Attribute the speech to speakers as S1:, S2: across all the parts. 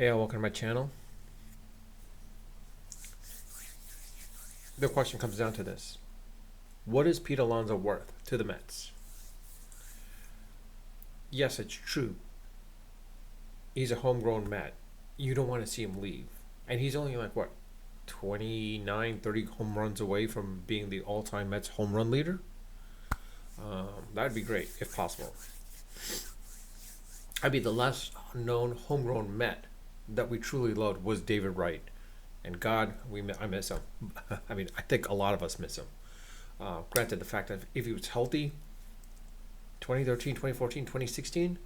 S1: Hey, welcome to my channel. The question comes down to this. What is Pete Alonso worth to the Mets? Yes, it's true. He's a homegrown Met. You don't want to see him leave. And he's only like, what, 29, 30 home runs away from being the all-time Mets home run leader? That'd be great, if possible. I'd be the last known homegrown Met that we truly loved was David Wright. And God, I miss him. I mean, I think a lot of us miss him. Granted, the fact that if he was healthy, 2013, 2014, 2016,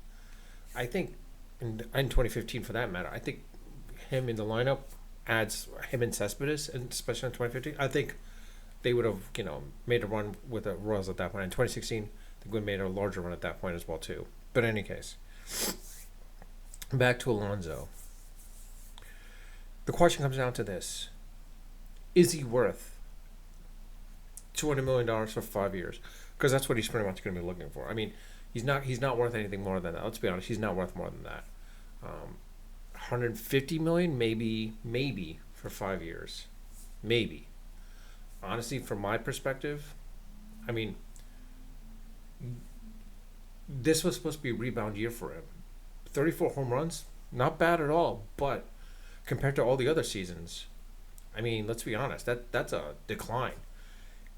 S1: I think, and 2015 for that matter, I think him in the lineup adds him and Cespedes, and especially in 2015, I think they would have, made a run with the Royals at that point. In 2016, I think we made a larger run at that point as well, too. But in any case, back to Alonso. The question comes down to this. Is he worth $200 million for 5 years? Because that's what he's pretty much going to be looking for. I mean, he's not worth anything more than that. Let's be honest, he's not worth more than that. 150 million, maybe for 5 years, maybe. Honestly, from my perspective, I mean, this was supposed to be a rebound year for him. 34 home runs, not bad at all, but compared to all the other seasons, I mean, let's be honest, that's a decline.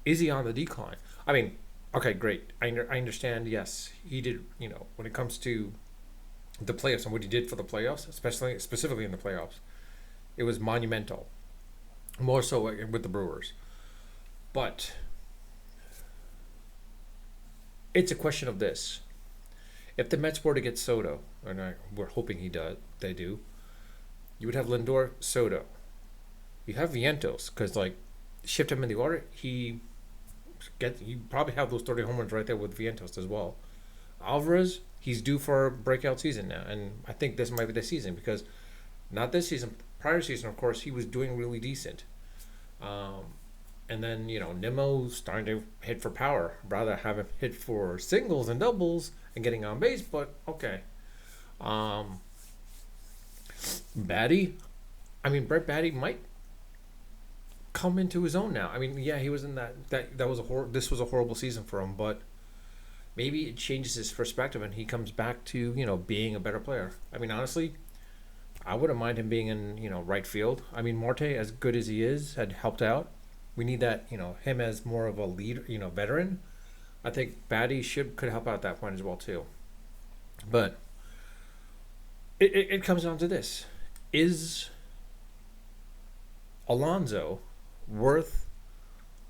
S1: Is he on the decline? I mean, okay, great. I understand. Yes, he did. When it comes to the playoffs and what he did for the playoffs, especially specifically in the playoffs, it was monumental. More so with the Brewers, but it's a question of this: if the Mets were to get Soto, and we're hoping they do, you would have Lindor, Soto. You have Vientos because shift him in the order. You probably have those 30 home runs right there with Vientos as well. Alvarez, he's due for a breakout season now, and I think this might be the season because not this season, prior season, of course, he was doing really decent. And then Nimmo's starting to hit for power. Rather have him hit for singles and doubles and getting on base, but okay. Batty, I mean Brett Batty might come into his own now. I mean, yeah, he was in that was this was a horrible season for him, but maybe it changes his perspective and he comes back to being a better player. I mean, honestly, I wouldn't mind him being in right field. I mean, Marte, as good as he is, had helped out. We need that him as more of a leader, veteran. I think Batty could help out at that point as well too. But it comes down to this: is Alonso worth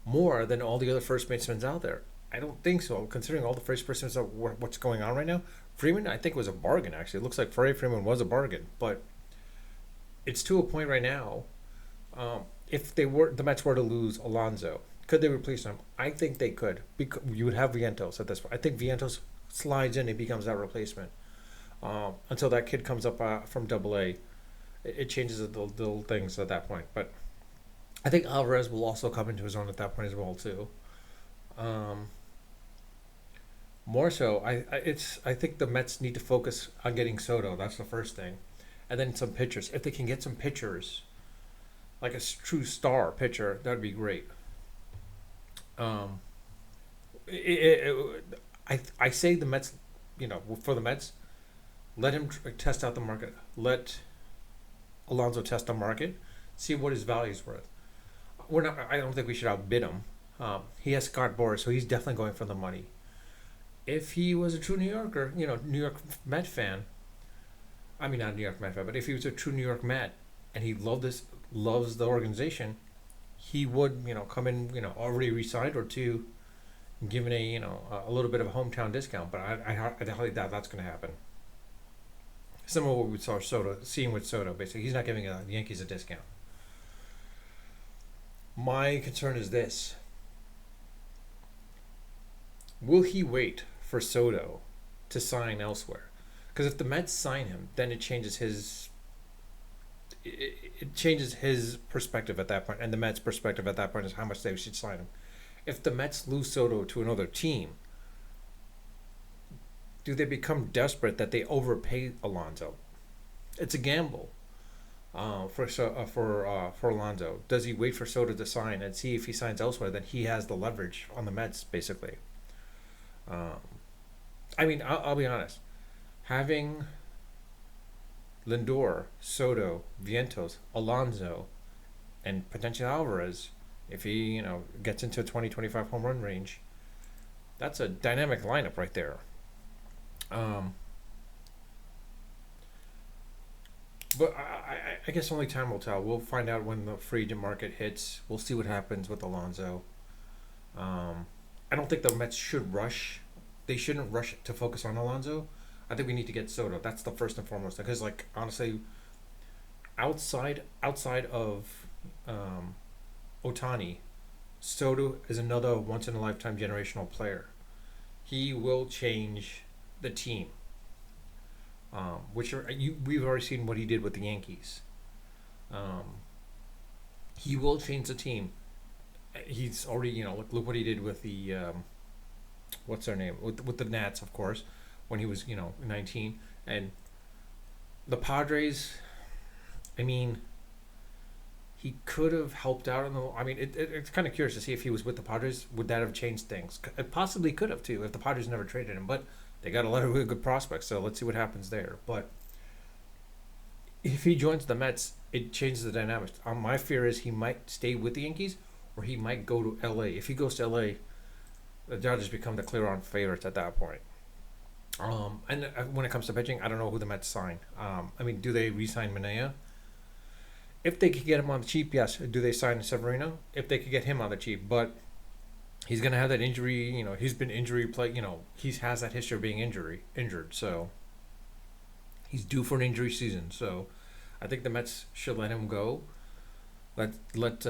S1: more than all the other first basemen out there? I don't think so, considering all the first basemen what's going on right now. Freeman, I think, was a bargain, actually. It looks like Freddie Freeman was a bargain, but it's to a point right now. If the Mets were to lose Alonso, could they replace him? I think they could. Because you would have Vientos at this point. I think Vientos slides in and becomes that replacement. Until that kid comes up from Double A, it changes the little things at that point. But I think Alvarez will also come into his own at that point as well too. More so, I think the Mets need to focus on getting Soto. That's the first thing, and then some pitchers. If they can get some pitchers, like a true star pitcher, that'd be great. Um, I say the Mets, for the Mets, let him test out the market. Let Alonso test the market, see what his value is worth. We're not. I don't think we should outbid him. He has Scott Boras, so he's definitely going for the money. If he was a true New Yorker, New York Met fan, I mean not New York Met fan, but if he was a true New York Met and he loves the organization, he would come in already re-signed or two, given a little bit of a hometown discount. But I definitely doubt that's going to happen. Similar to what we saw seeing with Soto, basically, he's not giving the Yankees a discount. My concern is this: will he wait for Soto to sign elsewhere? Because if the Mets sign him, then it changes his perspective at that point, and the Mets' perspective at that point is how much they should sign him. If the Mets lose Soto to another team, do they become desperate that they overpay Alonso? It's a gamble. for Alonso? Does he wait for Soto to sign and see if he signs elsewhere? Then he has the leverage on the Mets, basically. Um, I mean, I'll be honest. Having Lindor, Soto, Vientos, Alonso, and potentially Alvarez, if he gets into a 20-25 home run range, that's a dynamic lineup right there. Um, but I guess only time will tell. We'll find out when the free agent market hits. We'll see what happens with Alonso. Um, I don't think the Mets should rush. They shouldn't rush to focus on Alonso. I think we need to get Soto. That's the first and foremost. Because like honestly, outside of um, Otani, Soto is another once in a lifetime generational player. He will change the team. We've already seen what he did with the Yankees. Um, he will change the team. He's already look what he did with the what's their name with the Nats, of course, when he was 19, and the Padres. I mean, he could have helped out in the. I mean, it's kind of curious to see if he was with the Padres, would that have changed things? It possibly could have too if the Padres never traded him, but they got a lot of really good prospects. So let's see what happens there. But if he joins the Mets, it changes the dynamics. My fear is he might stay with the Yankees or he might go to LA. If he goes to LA, the Dodgers become the clear-on favorites at that point. And when it comes to pitching, I don't know who the Mets sign. I mean, do they re-sign Manaea? If they could get him on the cheap, yes. Do they sign Severino? If they could get him on the cheap, but he's gonna have that injury. He's been injury play. He has that history of being injured. So he's due for an injury season. So I think the Mets should let him go. Let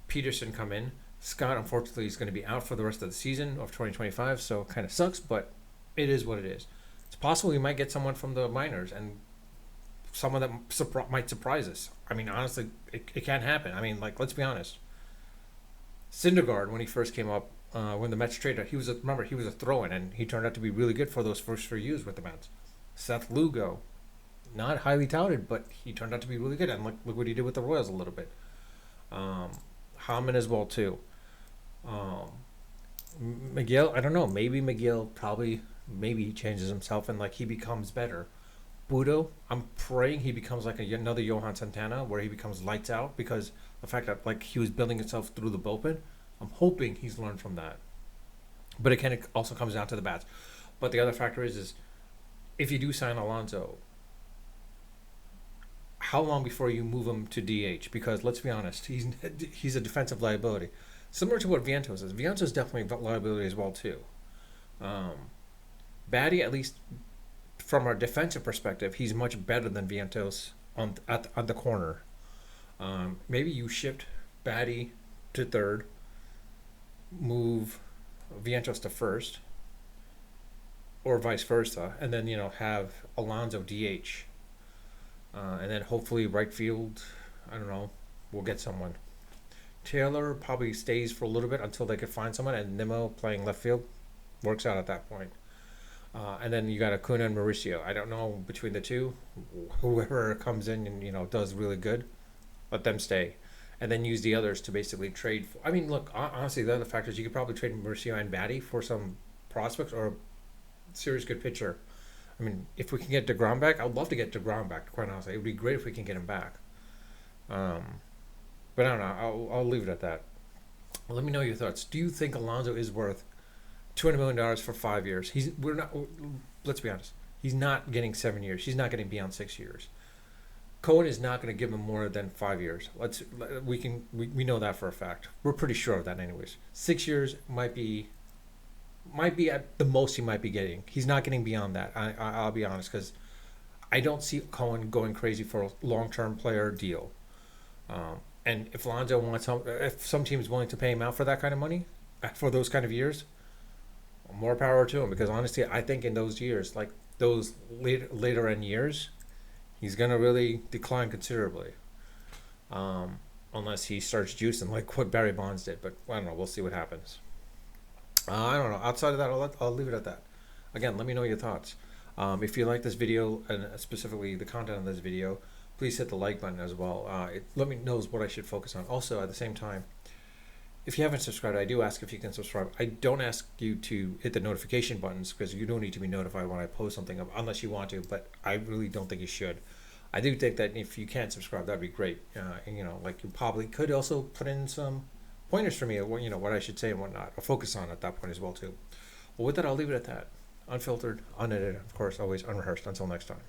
S1: Peterson come in. Scott, unfortunately, is going to be out for the rest of the season of 2025, so it kind of sucks, but it is what it is. It's possible we might get someone from the minors, and someone that might surprise us. I mean, honestly, it can't happen. I mean, like, let's be honest. Syndergaard, when he first came up, when the Mets traded, he was a throw-in, and he turned out to be really good for those first few years with the Mets. Seth Lugo, not highly touted, but he turned out to be really good, and look what he did with the Royals a little bit. Um, Hammond as well too. Um, Miguel, I don't know. Maybe Miguel maybe he changes himself and like he becomes better. Budo, I'm praying he becomes like another Johan Santana where he becomes lights out because the fact that like he was building himself through the bullpen. I'm hoping he's learned from that. But it kind of also comes down to the bats. But the other factor is if you do sign Alonso, how long before you move him to DH? Because let's be honest, he's a defensive liability, similar to what Vientos is. Vientos is definitely a liability as well too. Um, Batty, at least from our defensive perspective, he's much better than Vientos on the corner. Maybe you shift Batty to third, move Vientos to first, or vice versa, and then have Alonso DH. And then hopefully right field, I don't know, we'll get someone. Taylor probably stays for a little bit until they could find someone, and Nimmo playing left field works out at that point. And then you got Acuna and Mauricio. I don't know between the two, whoever comes in and does really good, let them stay, and then use the others to basically trade. I mean, look, honestly, the other factors you could probably trade Mauricio and Batty for some prospects or a serious good pitcher. I mean, if we can get DeGrom back, I'd love to get DeGrom back, quite honestly. It would be great if we can get him back. But I don't know. I'll leave it at that. Let me know your thoughts. Do you think Alonso is worth $200 million for 5 years? We're not. Let's be honest. He's not getting 7 years. He's not getting beyond 6 years. Cohen is not going to give him more than 5 years. We know that for a fact. We're pretty sure of that, anyways. 6 years might be at the most he might be getting. He's not getting beyond that. I'll be honest, because I don't see Cohen going crazy for a long-term player deal. And if Lonzo wants if some team's willing to pay him out for that kind of money, for those kind of years, more power to him. Because honestly, I think in those years, like those later end years, he's gonna really decline considerably. Unless he starts juicing like what Barry Bonds did. But I don't know. We'll see what happens. I don't know. Outside of that, I'll leave it at that. Again, let me know your thoughts. If you like this video, and specifically the content of this video, please hit the like button as well. It let me knows what I should focus on. Also, at the same time, if you haven't subscribed, I do ask if you can subscribe. I don't ask you to hit the notification buttons because you don't need to be notified when I post something unless you want to, but I really don't think you should. I do think that if you can subscribe, that'd be great. And, like you probably could also put in some pointers for me of what, what I should say and whatnot, or focus on at that point as well too. Well, with that, I'll leave it at that. Unfiltered, unedited, of course, always unrehearsed. Until next time.